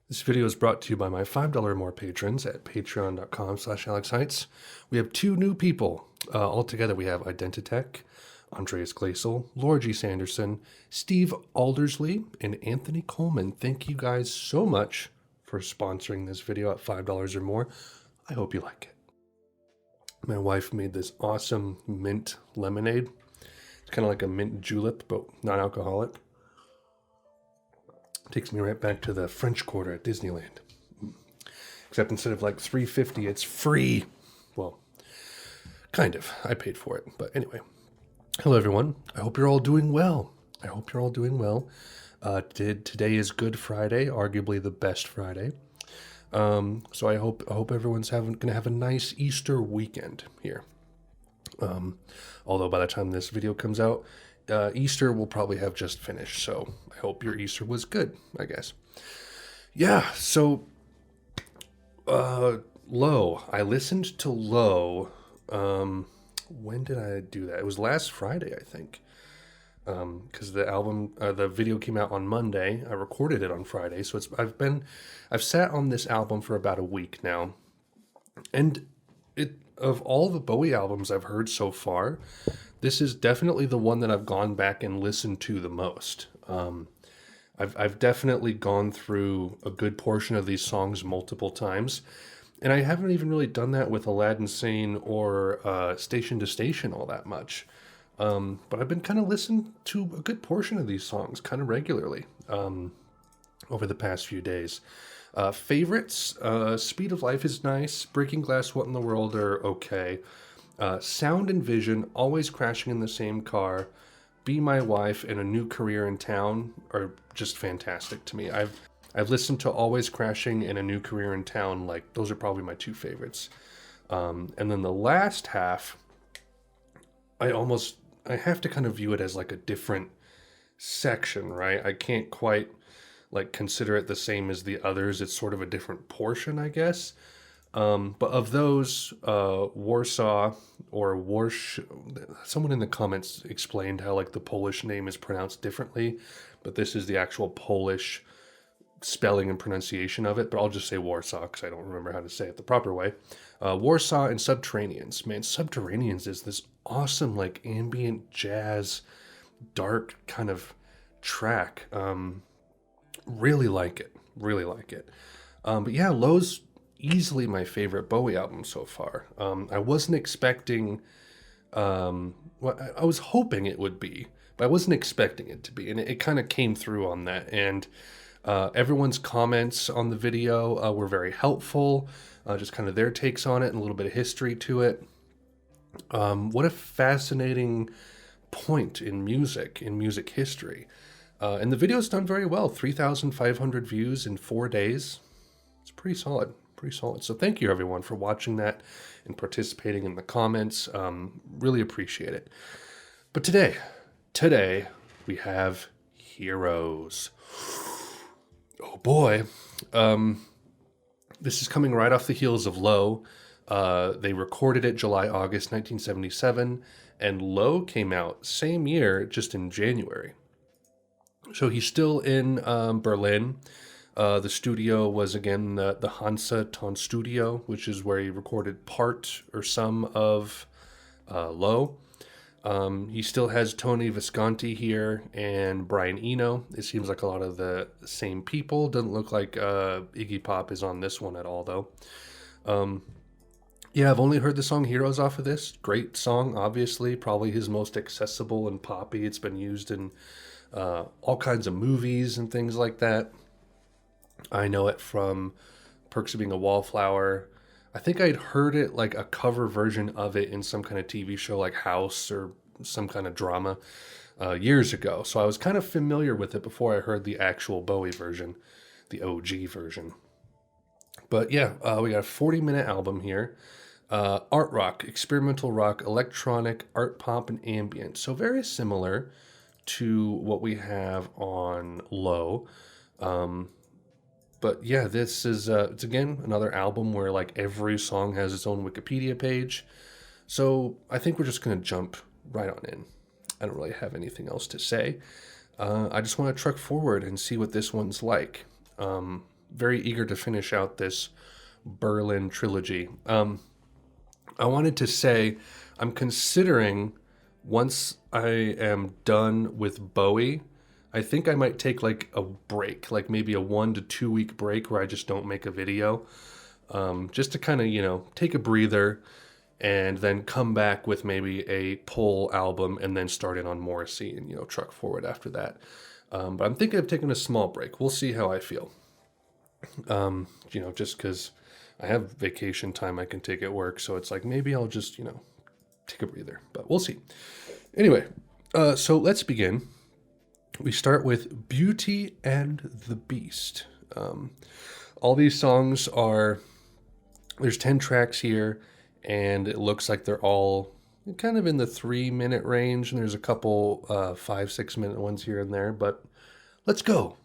This video is brought to you by my $5 or more patrons at patreon.com/AlexHeitz. We have two new people. Altogether, we have Identitech, Andreas Glaisel, Laura G. Sanderson, Steve Aldersley, and Anthony Coleman. Thank you guys so much for sponsoring this video at $5 or more. I hope you like it. My wife made this awesome mint lemonade. It's kind of like a mint julep, but non-alcoholic. Takes me right back to the French Quarter at Disneyland. Except instead of like $3.50, it's free. Well, kind of. I paid for it. But anyway. Hello, everyone. I hope you're all doing well. Today is Good Friday, arguably the best Friday. So I hope everyone's gonna have a nice Easter weekend here. Although by the time this video comes out, Easter will probably have just finished, so I hope your Easter was good, I guess. Yeah, so, Low. I listened to Low, when did I do that? It was last Friday, I think, because the video came out on Monday. I recorded it on Friday, so I've sat on this album for about a week now, and of all the Bowie albums I've heard so far, this is definitely the one that I've gone back and listened to the most. I've definitely gone through a good portion of these songs multiple times, and I haven't even really done that with Aladdin Sane or Station to Station all that much. But I've been kind of listening to a good portion of these songs kind of regularly over the past few days. Favorites, Speed of Life is nice. Breaking Glass, What in the World are okay. Sound and Vision, Always Crashing in the Same Car, Be My Wife, and A New Career in Town are just fantastic to me. I've listened to Always Crashing and A New Career in Town, like those are probably my two favorites. And then the last half, I have to kind of view it as like a different section, right? I can't quite like consider it the same as the others. It's sort of a different portion, I guess. But of those, Warsaw or Warsh, someone in the comments explained how like the Polish name is pronounced differently, but this is the actual Polish spelling and pronunciation of it. But I'll just say Warsaw because I don't remember how to say it the proper way. Warsaw and Subterraneans. Man, Subterraneans is this awesome like ambient jazz, dark kind of track. Really like it. But yeah, Low's easily my favorite Bowie album so far. I wasn't expecting, I was hoping it would be, but I wasn't expecting it to be, and it kind of came through on that. And everyone's comments on the video were very helpful, just kind of their takes on it and a little bit of history to it. What a fascinating point in music history. And the video's done very well, 3,500 views in 4 days. It's pretty solid. So thank you everyone for watching that and participating in the comments. Really appreciate it. But today we have Heroes. Oh boy. This is coming right off the heels of Low. They recorded it July-August 1977, and Low came out same year, just in January. So he's still in Berlin. The studio was, again, the Hansa Ton Studio, which is where he recorded part or some of Low. He still has Tony Visconti here and Brian Eno. It seems like a lot of the same people. Doesn't look like Iggy Pop is on this one at all, though. Yeah, I've only heard the song Heroes off of this. Great song, obviously. Probably his most accessible and poppy. It's been used in all kinds of movies and things like that. I know it from Perks of Being a Wallflower. I think I'd heard it like a cover version of it in some kind of TV show like House or some kind of drama years ago. So I was kind of familiar with it before I heard the actual Bowie version, the OG version. But yeah, we got a 40-minute album here. Art rock, experimental rock, electronic, art pop, and ambient. So very similar to what we have on Low. But yeah, this is, it's again, another album where like every song has its own Wikipedia page. So I think we're just going to jump right on in. I don't really have anything else to say. I just want to truck forward and see what this one's like. very eager to finish out this Berlin trilogy. I wanted to say I'm considering, once I am done with Bowie, I think I might take like a break, like maybe a 1 to 2 week break where I just don't make a video, just to kind of, take a breather and then come back with maybe a pull album and then start in on Morrissey and, truck forward after that. But I'm thinking of taking a small break. We'll see how I feel. Just because I have vacation time I can take at work. So it's like maybe I'll just, take a breather. But we'll see. Anyway, so let's begin. We start with Beauty and the Beast. All these songs there's 10 tracks here, and it looks like they're all kind of in the 3-minute range, and there's a couple 5-6 minute ones here and there, but let's go.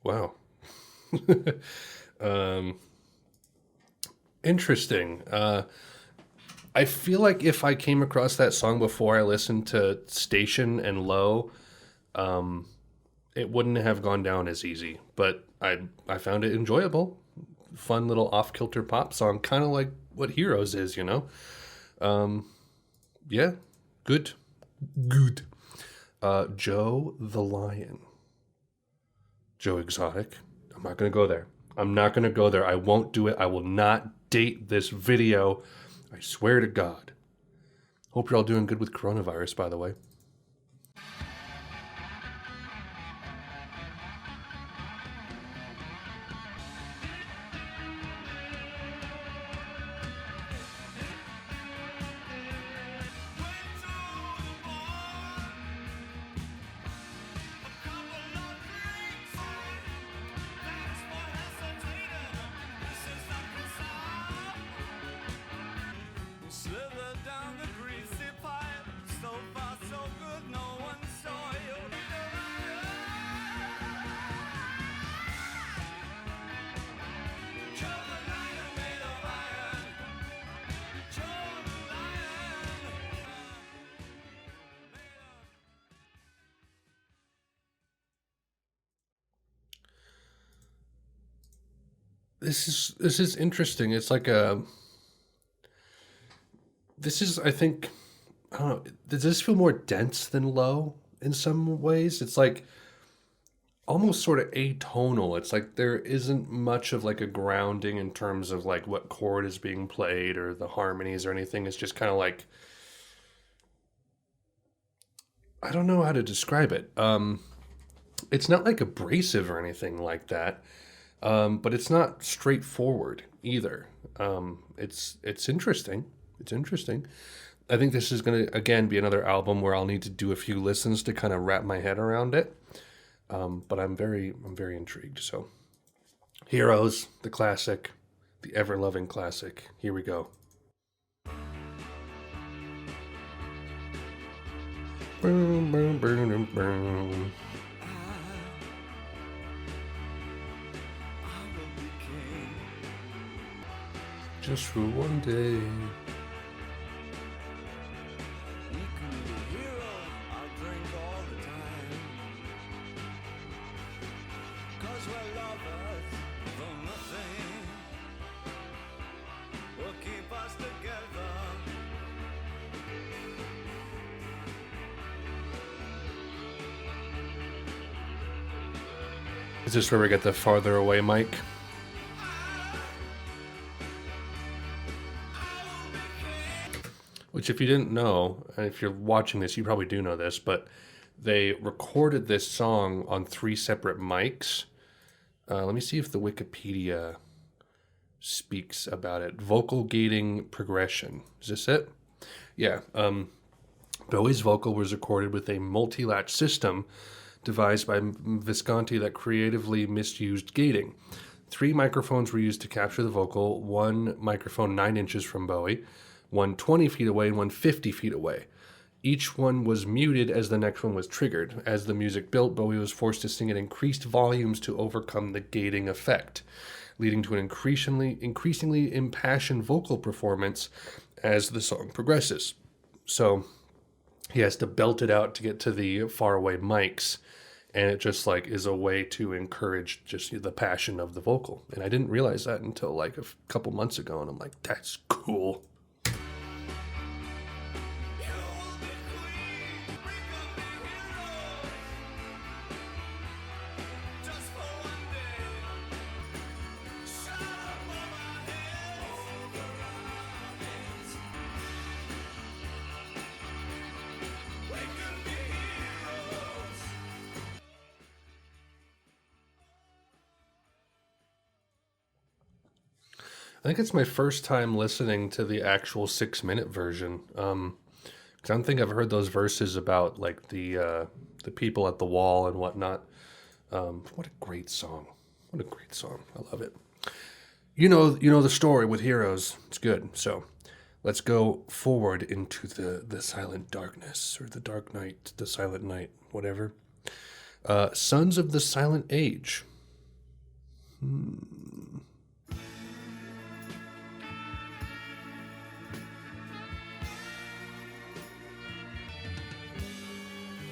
Wow. um, Interesting. I feel like if I came across that song before I listened to Station and Low, it wouldn't have gone down as easy. But I found it enjoyable. Fun little off kilter pop song, kind of like what Heroes is, Yeah, good. Good. Joe the Lion. Joe Exotic. I'm not going to go there. I'm not going to go there. I won't do it. I will not date this video. I swear to God. Hope you're all doing good with coronavirus, by the way. This is interesting. It's like I think, I don't know. Does this feel more dense than Low in some ways? It's like almost sort of atonal. It's like there isn't much of like a grounding in terms of like what chord is being played or the harmonies or anything. It's just kind of like, I don't know how to describe it. It's not like abrasive or anything like that, but it's not straightforward either. It's interesting. It's interesting. I think this is going to again be another album where I'll need to do a few listens to kind of wrap my head around it. But I'm very intrigued. So, Heroes, the classic, the ever loving classic. Here we go. Boom, boom, boom, boom, boom. Just for one day. Is this where we get the farther away mic? Which, if you didn't know, and if you're watching this, you probably do know this, but they recorded this song on three separate mics. Let me see if the Wikipedia speaks about it. Vocal gating progression. Is this it? Yeah. Bowie's vocal was recorded with a multi-latch system devised by Visconti that creatively misused gating. Three microphones were used to capture the vocal, one microphone 9 inches from Bowie, one 20 feet away, and one 50 feet away. Each one was muted as the next one was triggered. As the music built, Bowie was forced to sing at increased volumes to overcome the gating effect, leading to an increasingly impassioned vocal performance as the song progresses. So he has to belt it out to get to the faraway mics, and it just like is a way to encourage just the passion of the vocal. And I didn't realize that until like a couple months ago, and I'm like, that's cool. I think it's my first time listening to the actual 6 minute version. 'Cause I don't think I've heard those verses about like the people at the wall and whatnot. What a great song! What a great song! I love it. You know the story with heroes. It's good. So let's go forward into the silent darkness or the dark night, the silent night, whatever. Sons of the Silent Age.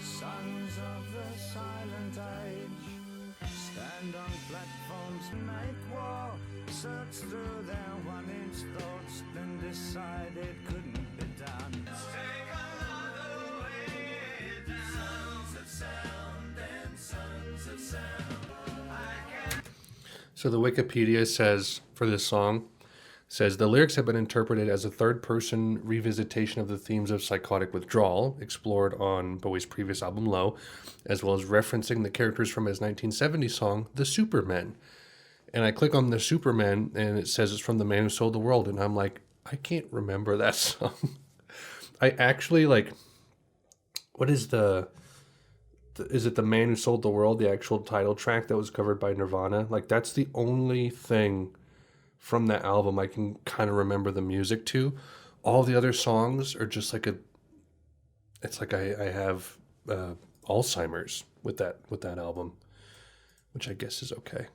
Sons of the silent age stand on platforms, make war, search through their 1-inch thoughts, then decide it couldn't be done. Take another way down. Sons of sound and sons of sound. So the Wikipedia says for this song says the lyrics have been interpreted as a third-person revisitation of the themes of psychotic withdrawal explored on Bowie's previous album Low, as well as referencing the characters from his 1970 song The Supermen. And I click on The Supermen and it says it's from The Man Who Sold the World, and I'm like, I can't remember that song. I actually like, what is is it The Man Who Sold the World, the actual title track that was covered by Nirvana? Like, that's the only thing from that album I can kind of remember the music to. All the other songs are just like it's like I have Alzheimer's with that album, which I guess is okay.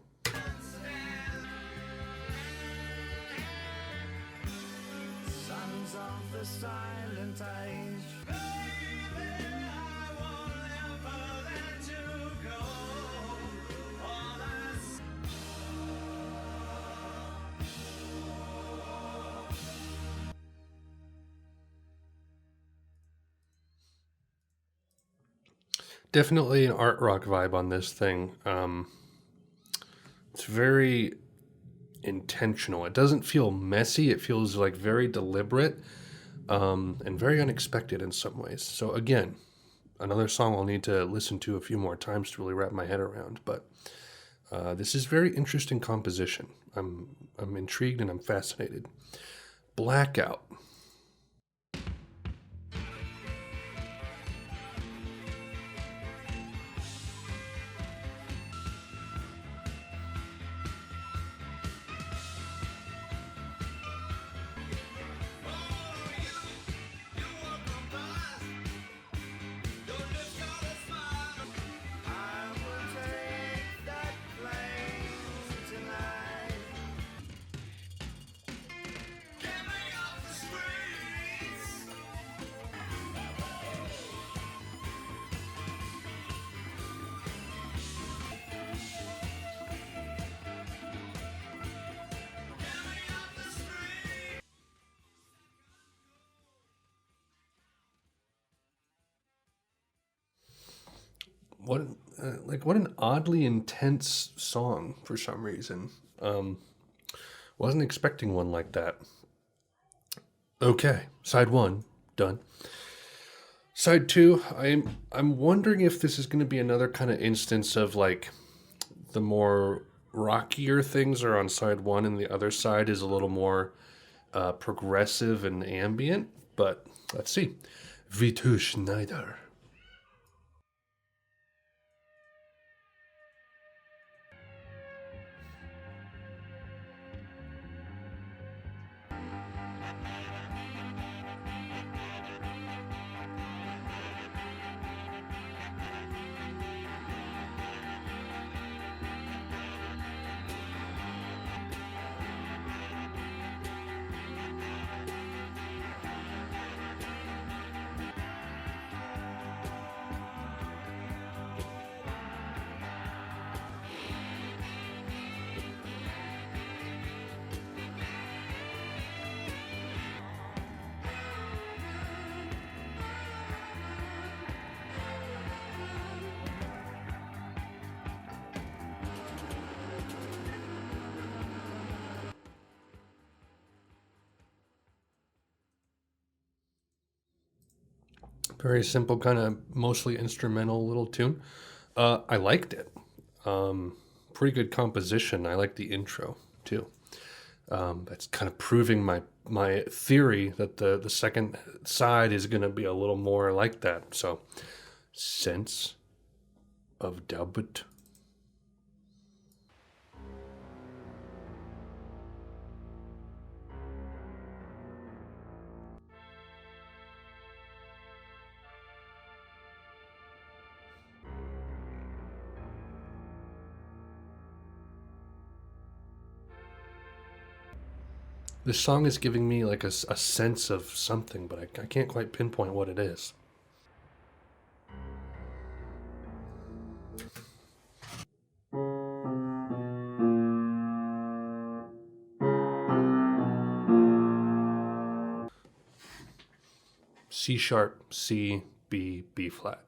Sons of the silent age. Baby, I won't ever let you go. All that's Definitely an art rock vibe on this thing. It's very intentional. It doesn't feel messy. It feels like very deliberate, and very unexpected in some ways. So again, another song I'll need to listen to a few more times to really wrap my head around. But this is very interesting composition. I'm intrigued and I'm fascinated. Blackout. I will take that plane tonight. Get me off the streets. Get me off the streets. What an oddly intense song for some reason. Wasn't expecting one like that. Okay, side one, done. Side two, I'm wondering if this is going to be another kind of instance of like the more rockier things are on side one, and the other side is a little more progressive and ambient. But let's see. Wie du Schneider. Very simple, kind of mostly instrumental little tune. I liked it. Pretty good composition. I like the intro too. That's kind of proving my theory that the second side is going to be a little more like that. So, sense of doubt. This song is giving me like a sense of something, but I can't quite pinpoint what it is. C sharp, C, B, B flat.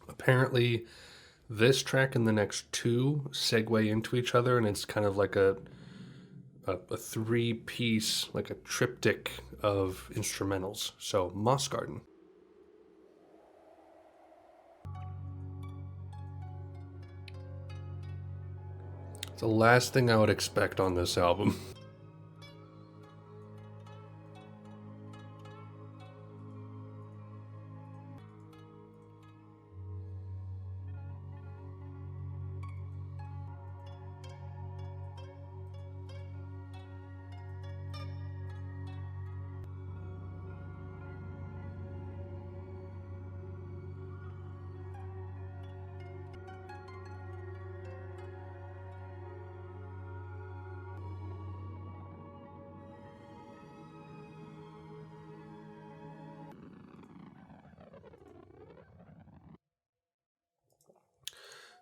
Apparently, this track and the next two segue into each other, and it's kind of like a three-piece, like a triptych of instrumentals. So, Moss Garden. It's the last thing I would expect on this album.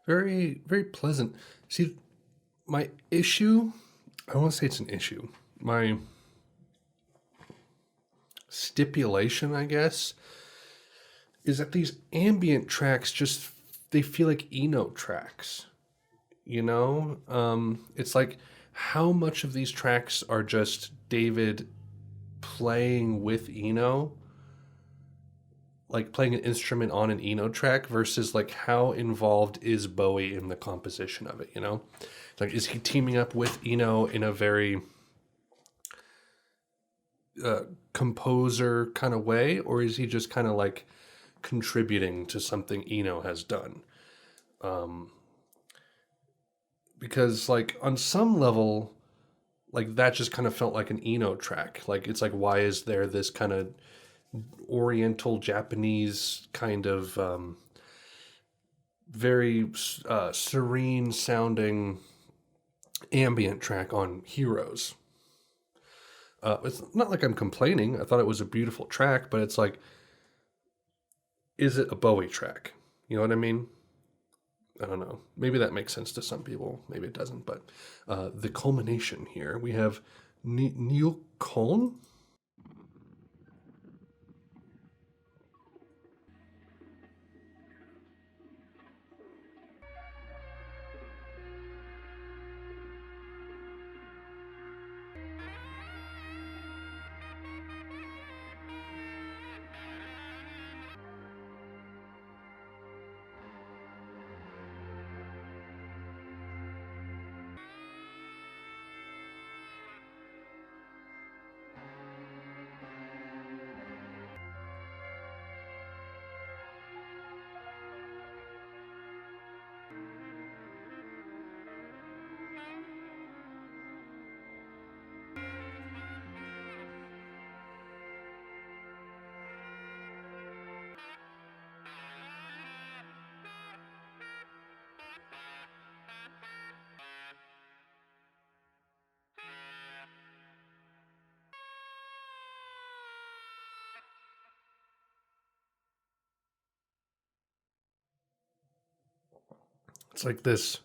Very, very pleasant. See, my issue, I don't want to say it's an issue. My stipulation, I guess, is that these ambient tracks just, they feel like Eno tracks. You know? It's like, how much of these tracks are just David playing with Eno, like playing an instrument on an Eno track, versus like how involved is Bowie in the composition of it, you know? Like, is he teaming up with Eno in a very composer kind of way, or is he just kind of like contributing to something Eno has done? Because like on some level, like that just kind of felt like an Eno track. Like, it's like, why is there this kind of Oriental Japanese kind of very serene sounding ambient track on Heroes? It's not like I'm complaining. I thought it was a beautiful track, but it's like, is it a Bowie track? You know what I mean? I don't know. Maybe that makes sense to some people. Maybe it doesn't. But the culmination here, we have Neuköln. It's like this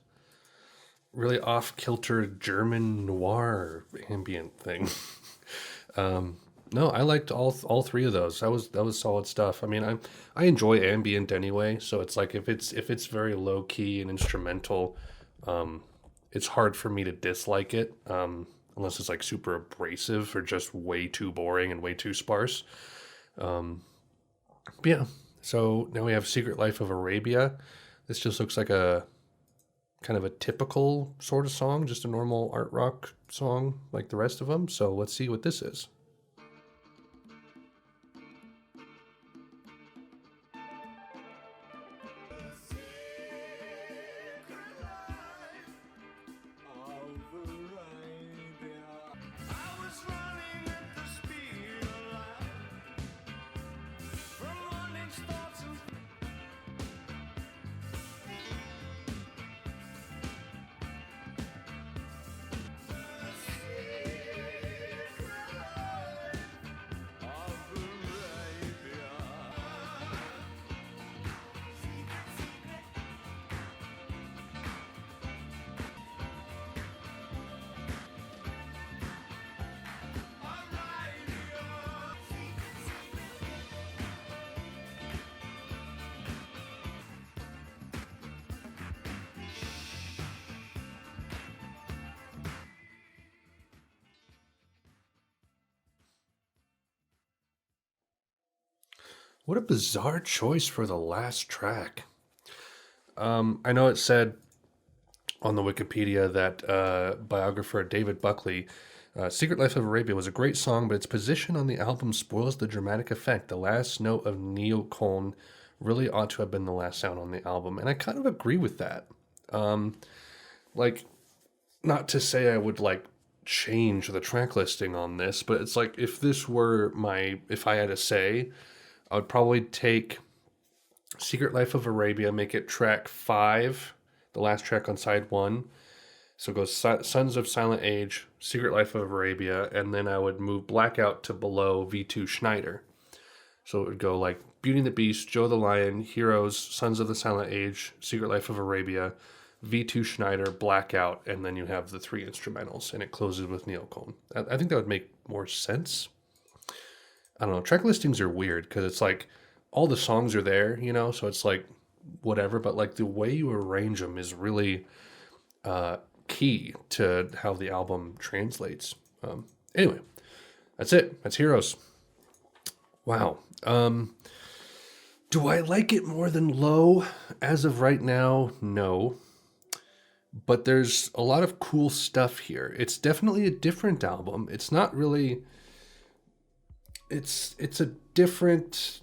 really off-kilter German noir ambient thing. No, I liked all three of those. That was solid stuff. I mean, I enjoy ambient anyway, so it's like if it's very low key and instrumental, it's hard for me to dislike it, unless it's like super abrasive or just way too boring and way too sparse. But yeah, so now we have Secret Life of Arabia. This just looks like a kind of a typical sort of song, just a normal art rock song like the rest of them. So let's see what this is. I was running at the speed of light, from morning starts and What a bizarre choice for the last track. I know it said on the Wikipedia that biographer David Buckley, Secret Life of Arabia was a great song, but its position on the album spoils the dramatic effect. The last note of Neoköln really ought to have been the last sound on the album. And I kind of agree with that. Like, not to say I would like change the track listing on this, but it's like if I had a say, I would probably take Secret Life of Arabia, make it track 5, the last track on side 1. So it goes Sons of Silent Age, Secret Life of Arabia, and then I would move Blackout to below V2 Schneider. So it would go like Beauty and the Beast, Joe the Lion, Heroes, Sons of the Silent Age, Secret Life of Arabia, V2 Schneider, Blackout, and then you have the 3 instrumentals, and it closes with Neoköln. I think that would make more sense. I don't know. Track listings are weird because it's like all the songs are there, so it's like whatever, but like the way you arrange them is really key to how the album translates. Anyway, that's it. That's Heroes. Wow. Do I like it more than Low? As of right now, no. But there's a lot of cool stuff here. It's definitely a different album. It's not really. It's a different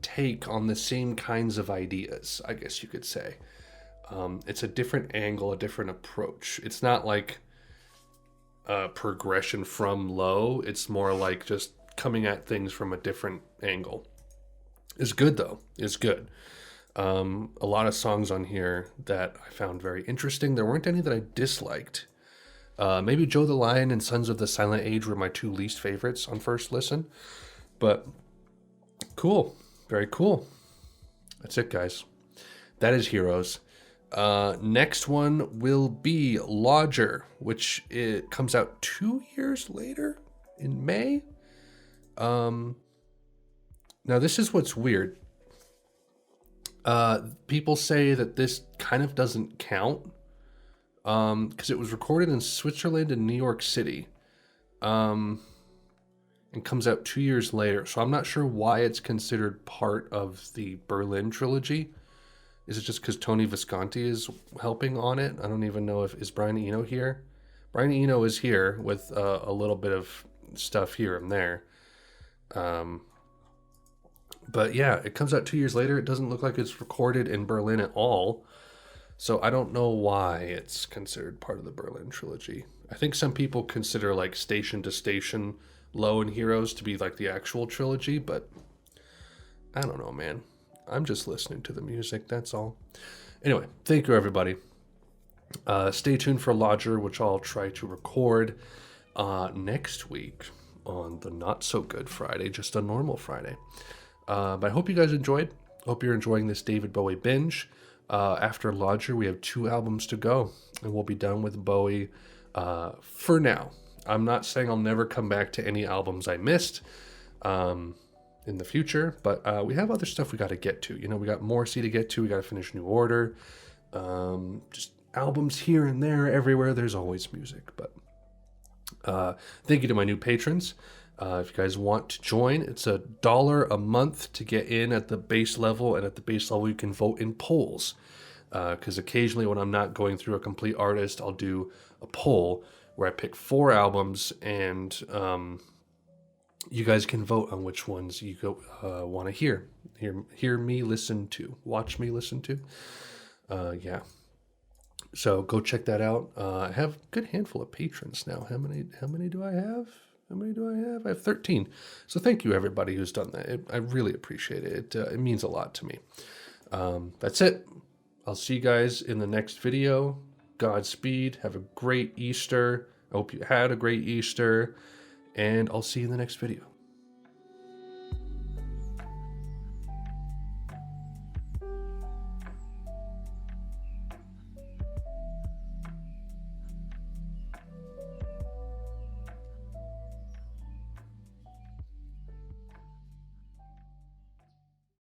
take on the same kinds of ideas, I guess you could say. It's a different angle, a different approach. It's not like a progression from Low. It's more like just coming at things from a different angle. It's good though. It's good. A lot of songs on here that I found very interesting. There weren't any that I disliked. Maybe Joe the Lion and Sons of the Silent Age were my two least favorites on first listen. But cool. Very cool. That's it, guys. That is Heroes. Next one will be Lodger, which it comes out 2 years later in May. Now this is what's weird. People say that this kind of doesn't count because it was recorded in Switzerland and New York City, and comes out 2 years later. So I'm not sure why it's considered part of the Berlin trilogy. Is it just because Tony Visconti is helping on it? I don't even know if is Brian Eno here. Brian Eno is here with a little bit of stuff here and there. But yeah, it comes out 2 years later. It doesn't look like it's recorded in Berlin at all. So I don't know why it's considered part of the Berlin trilogy. I think some people consider like Station to Station, Low and Heroes to be like the actual trilogy, but I don't know, man. I'm just listening to the music, that's all. Anyway, thank you, everybody. Stay tuned for Lodger, which I'll try to record next week on the Not So Good Friday, just a normal Friday. But I hope you guys enjoyed. Hope you're enjoying this David Bowie binge. After Lodger, we have 2 albums to go, and we'll be done with Bowie for now. I'm not saying I'll never come back to any albums I missed in the future, but we have other stuff we got to get to. You know, we got Morrissey to get to. We got to finish New Order. Just albums here and there, everywhere. There's always music. But thank you to my new patrons. If you guys want to join, it's $1 a month to get in at the base level, and at the base level you can vote in polls. Because occasionally when I'm not going through a complete artist, I'll do a poll where I pick 4 albums, and you guys can vote on which ones you want to hear me listen to, watch me listen to. Yeah. So go check that out. I have a good handful of patrons now. How many do I have? I have 13. So thank you, everybody who's done that. I really appreciate it. It means a lot to me. That's it. I'll see you guys in the next video. Godspeed. Have a great Easter. I hope you had a great Easter. And I'll see you in the next video.